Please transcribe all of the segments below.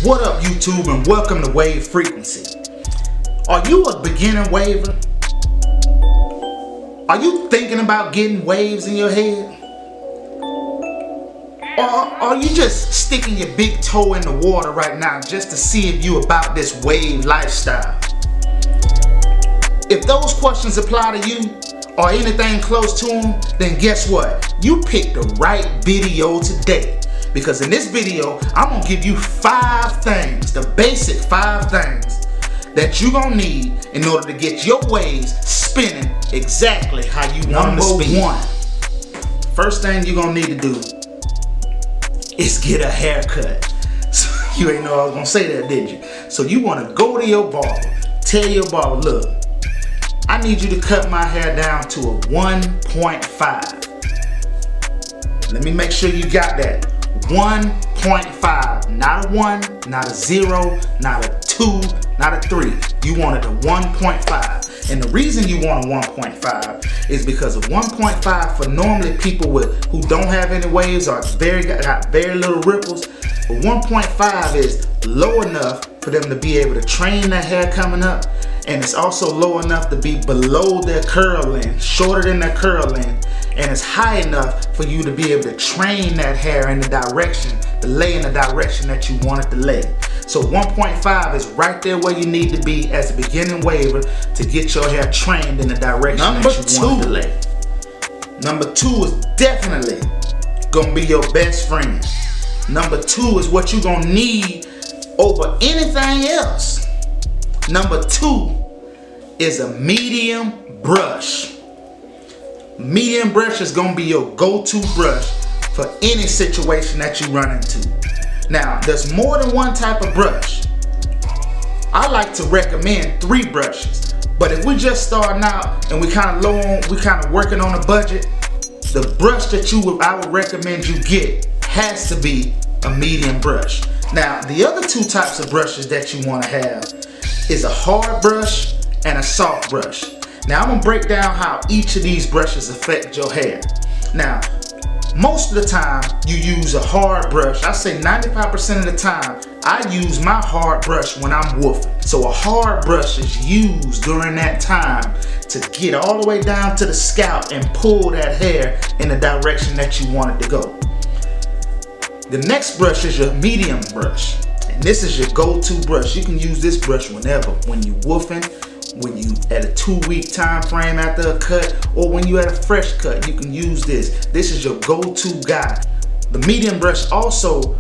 What up, YouTube, and welcome to Wave Frequency. Are you a beginning waver? Are you thinking about getting waves in your head? Or are you just sticking your big toe in the water right now just to see if you about this wave lifestyle? If those questions apply to you, or anything close to them, then guess what? You picked the right video today. Because in this video, I'm gonna give you 5 things, the basic 5 things that you're gonna need in order to get your waves spinning exactly how you want them to spin. Number 1, first thing you're gonna need to do is get a haircut. So, you ain't know I was gonna say that, did you? So you wanna go to your barber, tell your barber, look, I need you to cut my hair down to a 1.5. Let me make sure you got that. 1.5, not a 1, not a 0, not a 2, not a 3. You wanted a 1.5. And the reason you want a 1.5 is because of 1.5 for normally people who don't have any waves or got very little ripples. But 1.5 is low enough for them to be able to train their hair coming up, and it's also low enough to be below their curl length, shorter than their curl length, and it's high enough for you to be able to train that hair in the direction, to lay in the direction that you want it to lay. So 1.5 is right there where you need to be as a beginning waver to get your hair trained in the direction that you want it to lay. Number 2 is definitely gonna be your best friend. Number 2 is what you're gonna need over anything else. Number 2 is a medium brush. Medium brush is gonna be your go-to brush for any situation that you run into. Now, there's more than one type of brush. I like to recommend 3 brushes, but if we just starting out and we kind of working on a budget, the brush that I would recommend you get has to be a medium brush. Now, the other 2 types of brushes that you want to have is a hard brush and a soft brush. Now, I'm gonna break down how each of these brushes affect your hair. Now, most of the time you use a hard brush. I say 95% of the time I use my hard brush when I'm woofing. So a hard brush is used during that time to get all the way down to the scalp and pull that hair in the direction that you want it to go. The next brush is your medium brush, and this is your go-to brush. You can use this brush whenever, when you woofing, when you at a 2-week time frame after a cut, or when you at a fresh cut, you can use this. This is your go-to guy. The medium brush also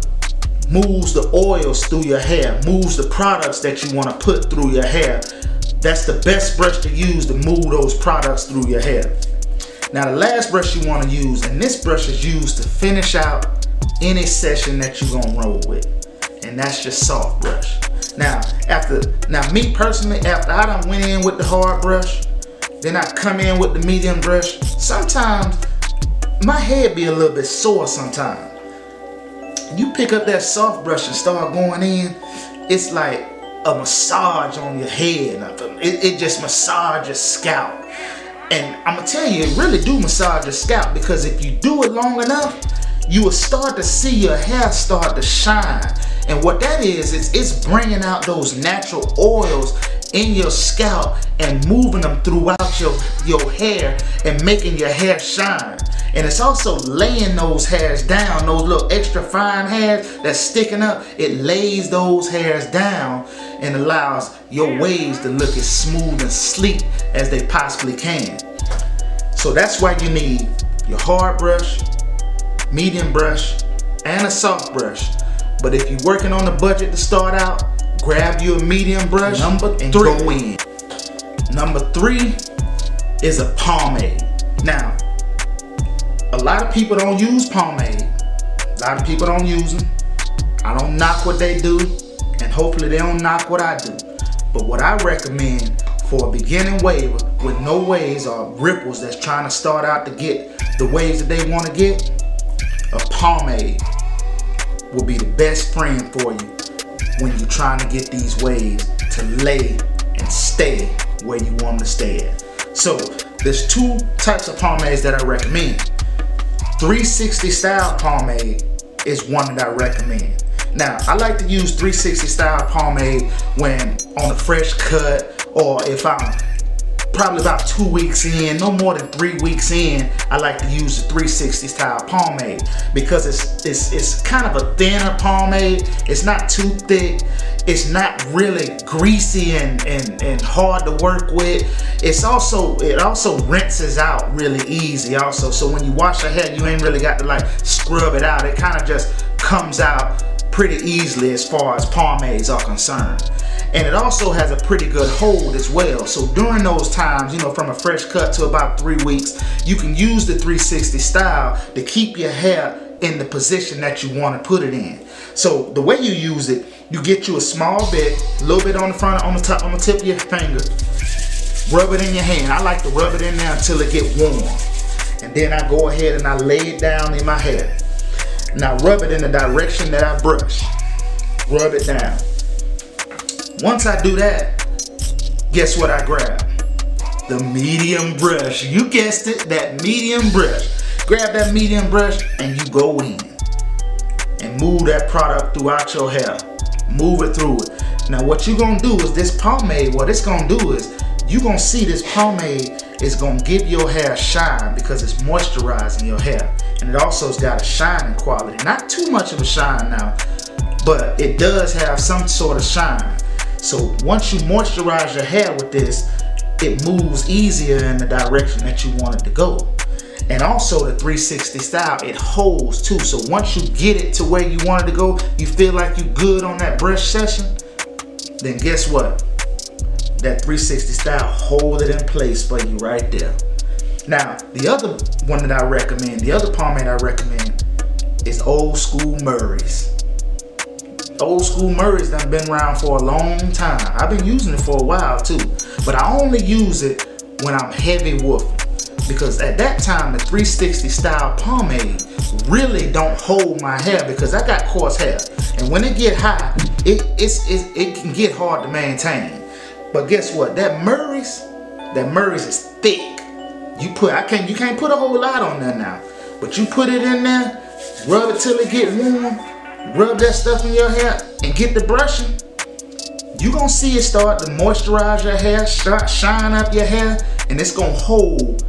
moves the oils through your hair, moves the products that you want to put through your hair. That's the best brush to use to move those products through your hair. Now, the last brush you want to use, and this brush is used to finish out any session that you're gonna roll with, and that's your soft brush. Now me personally, after I done went in with the hard brush, then I come in with the medium brush, sometimes my head be a little bit sore sometimes. You pick up that soft brush and start going in, it's like a massage on your head. It just massages your scalp. And I'm gonna tell you, it really do massage your scalp, because if you do it long enough, you will start to see your hair start to shine. And what that is it's bringing out those natural oils in your scalp and moving them throughout your hair and making your hair shine. And it's also laying those hairs down, those little extra fine hairs that's sticking up. It lays those hairs down and allows your waves to look as smooth and sleek as they possibly can. So that's why you need your hard brush, medium brush, and a soft brush. But if you're working on a budget to start out, grab you a medium brush and go in. Number 3 is a pomade. Now, a lot of people don't use pomade. A lot of people don't use them. I don't knock what they do, and hopefully they don't knock what I do. But what I recommend for a beginning waver with no waves or ripples that's trying to start out to get the waves that they want to get, a pomade will be the best friend for you when you're trying to get these waves to lay and stay where you want them to stay at. So there's 2 types of pomades that I recommend. 360 style pomade is one that I recommend. Now, I like to use 360 style pomade when on a fresh cut, or if I'm probably about 2 weeks in, no more than 3 weeks in, I like to use the 360 style pomade because it's kind of a thinner pomade. It's not too thick. It's not really greasy and hard to work with. It also rinses out really easy also. So when you wash your hair, you ain't really got to like scrub it out. It kind of just comes out pretty easily as far as pomades are concerned. And it also has a pretty good hold as well. So during those times, you know, from a fresh cut to about 3 weeks, you can use the 360 style to keep your hair in the position that you want to put it in. So the way you use it, you get you a small bit, a little bit on the front, on the top, on the tip of your finger, rub it in your hand. I like to rub it in there until it get warm. And then I go ahead and I lay it down in my hair. Now rub it in the direction that I brush. Rub it down. Once I do that, guess what I grab? The medium brush. You guessed it, that medium brush. Grab that medium brush and you go in and move that product throughout your hair. Move it through it. Now what you're gonna do is this pomade, what it's gonna do is you're gonna see this pomade is gonna give your hair shine because it's moisturizing your hair. And it also has got a shining quality. Not too much of a shine now, but it does have some sort of shine. So once you moisturize your hair with this, it moves easier in the direction that you want it to go. And also the 360 style, it holds too. So once you get it to where you want it to go, you feel like you're good on that brush session, then guess what? That 360 style hold it in place for you right there. Now, the other one that I recommend, the other pomade I recommend is Old School Murray's. Old School Murray's done been around for a long time. I've been using it for a while too, but I only use it when I'm heavy woofing because at that time the 360 style pomade really don't hold my hair because I got coarse hair, and when it get high, it can get hard to maintain. But guess what? That Murray's is thick. You can't put a whole lot on there now, but you put it in there, rub it till it get warm. Rub that stuff in your hair and get the brushing. You're gonna see it start to moisturize your hair, start shine up your hair, and it's gonna hold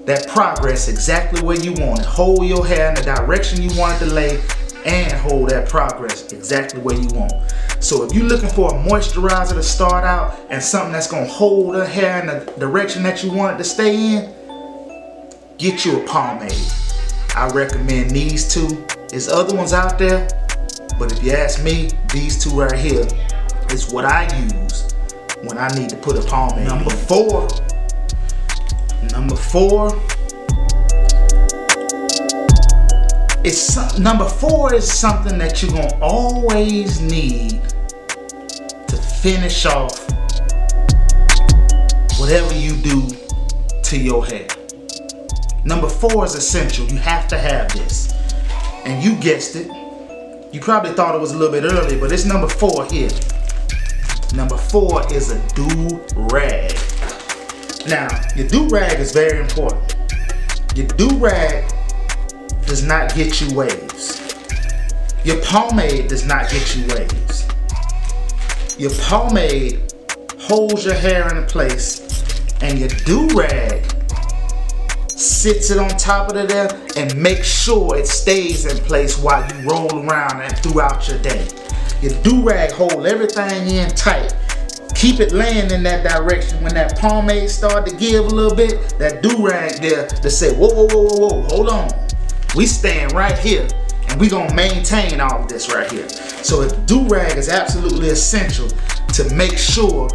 that progress exactly where you want it. Hold your hair in the direction you want it to lay and hold that progress exactly where you want. So if you're looking for a moisturizer to start out and something that's gonna hold the hair in the direction that you want it to stay in, get you a pomade. I recommend these two. There's other ones out there, but if you ask me, these two right here is what I use when I need to put a pomade. Number four is something that you're gonna always need to finish off whatever you do to your hair. Number 4 is essential. You have to have this. And you guessed it. You probably thought it was a little bit early, but it's number 4 here. Number 4 is a do-rag. Now, your do-rag is very important. Your do-rag does not get you waves. Your pomade does not get you waves. Your pomade holds your hair in place, and your do-rag sits it on top of it there and makes sure it stays in place while you roll around and throughout your day. Your do-rag hold everything in tight. Keep it laying in that direction. When that pomade start to give a little bit, that do-rag there to say, whoa, whoa, whoa, whoa, whoa, hold on. We stand right here and we gonna maintain all of this right here. So a do-rag is absolutely essential to make sure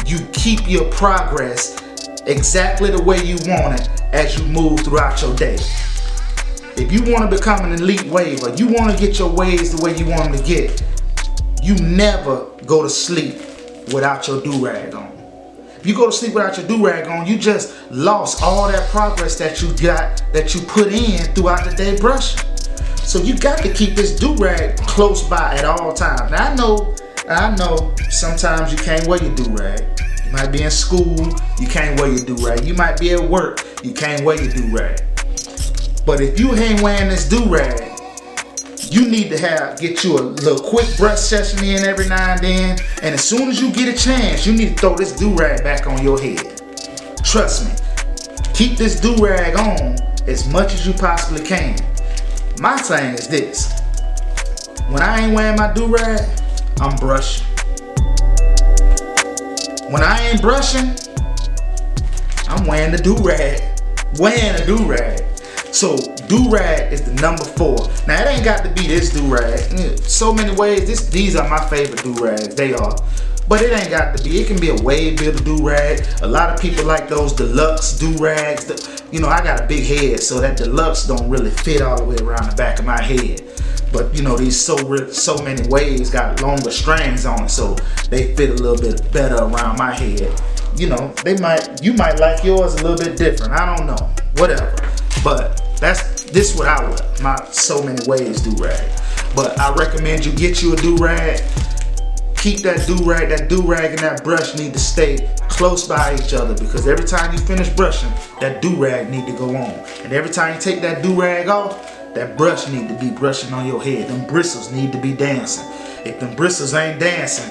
you keep your progress exactly the way you want it as you move throughout your day. If you want to become an elite waver, you want to get your waves the way you want them to get, you never go to sleep without your do-rag on. If you go to sleep without your do-rag on, you just lost all that progress that you got, that you put in throughout the day brushing. So you got to keep this do-rag close by at all times. Now I know sometimes you can't wear your do-rag. You might be in school, you can't wear your do-rag. You might be at work, you can't wear your do-rag. But if you ain't wearing this do-rag, you need to get you a little quick brush session in every now and then. And as soon as you get a chance, you need to throw this do-rag back on your head. Trust me. Keep this do-rag on as much as you possibly can. My thing is this. When I ain't wearing my do-rag, I'm brushing. When I ain't brushing, I'm wearing the do-rag. Wearing a do-rag. So do-rag is the number 4. Now it ain't got to be this do-rag. So many ways. These are my favorite do-rags. They are. But it ain't got to be. It can be a wave builder do-rag. A lot of people like those deluxe do-rags. You know, I got a big head, so that deluxe don't really fit all the way around the back of my head. But you know, these so many waves got longer strands on it, so they fit a little bit better around my head. You know, you might like yours a little bit different. I don't know. Whatever. But this what I wear. My so many ways do-rag. But I recommend you get you a do-rag. Keep that do-rag and that brush need to stay close by each other, because every time you finish brushing, that do-rag need to go on. And every time you take that do-rag off, that brush need to be brushing on your head. Them bristles need to be dancing. If them bristles ain't dancing,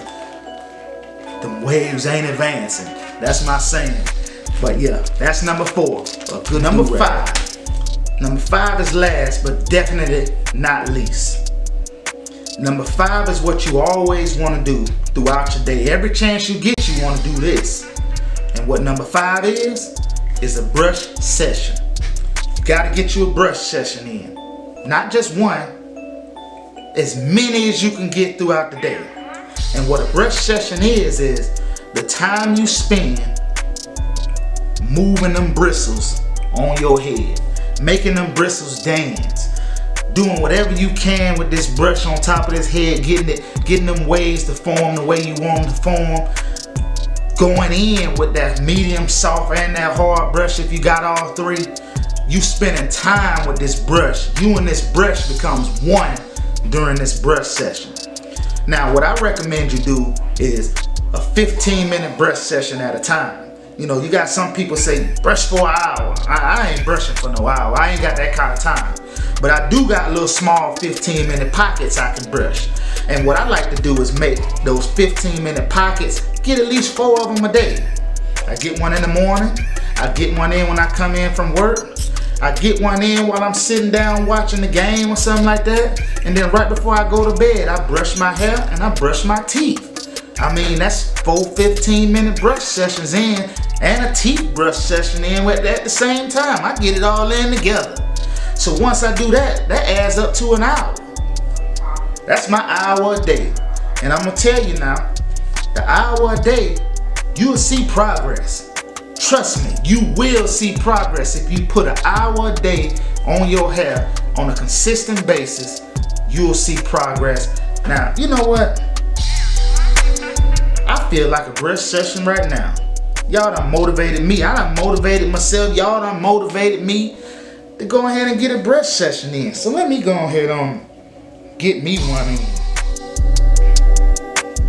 them waves ain't advancing. That's my saying. But yeah, that's number 4. A good number 5. Number 5 is last, but definitely not least. Number 5 is what you always want to do throughout your day. Every chance you get, you want to do this. And what number 5 is a brush session. You got to get you a brush session in. Not just one, as many as you can get throughout the day. And what a brush session is the time you spend moving them bristles on your head, making them bristles dance. Doing whatever you can with this brush on top of this head, getting them waves to form the way you want them to form. Going in with that medium, soft, and that hard brush if you got all 3. You spending time with this brush. You and this brush becomes one during this brush session. Now what I recommend you do is a 15-minute brush session at a time. You know, you got some people say brush for an hour. I ain't brushing for no hour. I ain't got that kind of time. But I do got little small 15-minute pockets I can brush. And what I like to do is make those 15-minute pockets, get at least 4 of them a day. I get one in the morning. I get one in when I come in from work. I get one in while I'm sitting down watching the game or something like that. And then right before I go to bed, I brush my hair and I brush my teeth. I mean, that's 4 15-minute brush sessions in and a teeth brush session in at the same time. I get it all in together. So once I do that, that adds up to an hour. That's my hour a day. And I'm gonna tell you now, the hour a day, you'll see progress. Trust me, you will see progress if you put an hour a day on your hair on a consistent basis. You'll see progress. Now, you know what? I feel like a brush session right now. Y'all done motivated me. I done motivated myself. Y'all done motivated me to go ahead and get a brush session in. So let me go ahead and get me one in.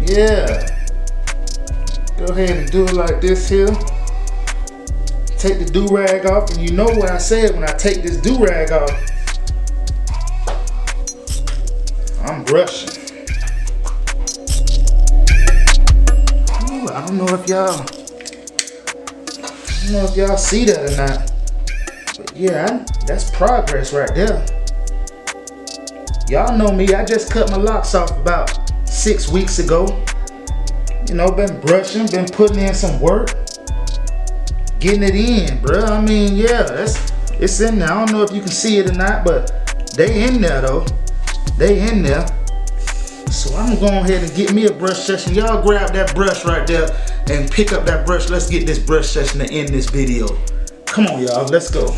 Yeah. Go ahead and do it like this here. Take the do-rag off, and you know what I said when I take this do-rag off. I'm brushing. Ooh, I don't know if y'all see that or not. But yeah, that's progress right there. Y'all know me, I just cut my locks off about 6 weeks ago. You know, been brushing, been putting in some work. Getting it in, bruh. I mean, yeah, it's in there. I don't know if you can see it or not, but they in there though. They in there. So I'm gonna go ahead and get me a brush session. Y'all grab that brush right there and pick up that brush. Let's get this brush session to end this video. Come on, y'all, let's go.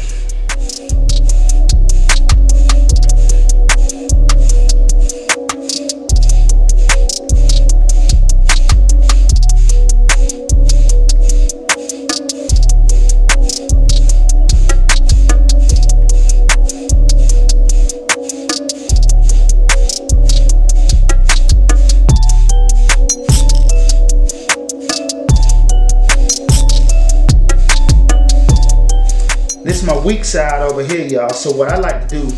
This is my weak side over here, y'all. So what I like to do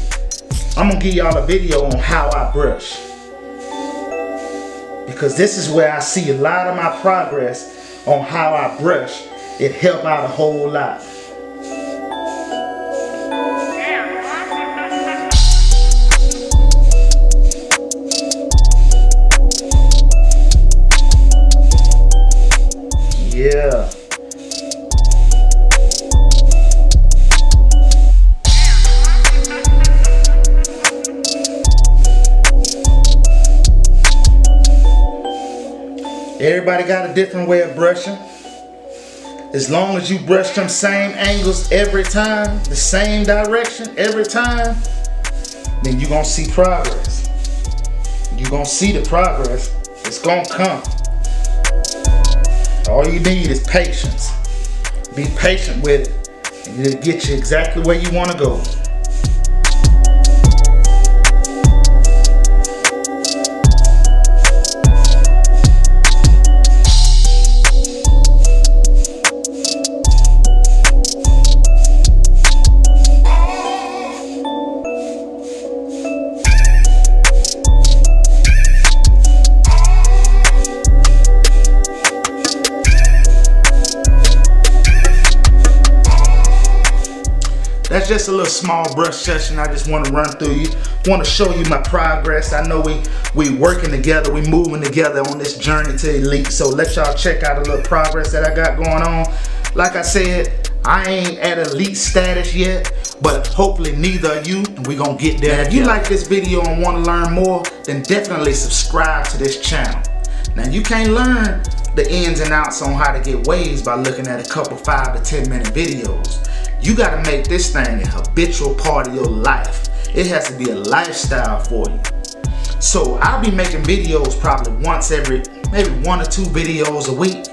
I'm gonna give y'all a video on how I brush, because this is where I see a lot of my progress on how I brush. It helped out a whole lot. Yeah. Everybody got a different way of brushing. As long as you brush them same angles every time, the same direction every time, then you're gonna see progress. You're gonna see the progress. It's gonna come. All you need is patience. Be patient with it, and it'll get you exactly where you want to go. That's just a little small brush session I just want to run through you. Want to show you my progress. I know we working together, we moving together on this journey to elite. So let y'all check out a little progress that I got going on. Like I said, I ain't at elite status yet, but hopefully neither are you, and we gonna get there. Now, if you like this video and want to learn more, then definitely subscribe to this channel. Now you can't learn the ins and outs on how to get waves by looking at a couple 5 to 10 minute videos. You gotta make this thing a habitual part of your life. It has to be a lifestyle for you. So I'll be making videos probably once every, maybe 1 or 2 videos a week.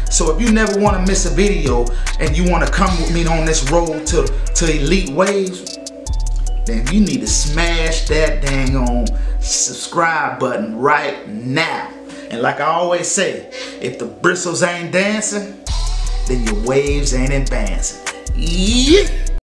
So if you never wanna miss a video and you wanna come with me on this road to elite waves, then you need to smash that dang on subscribe button right now. And like I always say, if the bristles ain't dancing, then your waves ain't advancing. Yeah.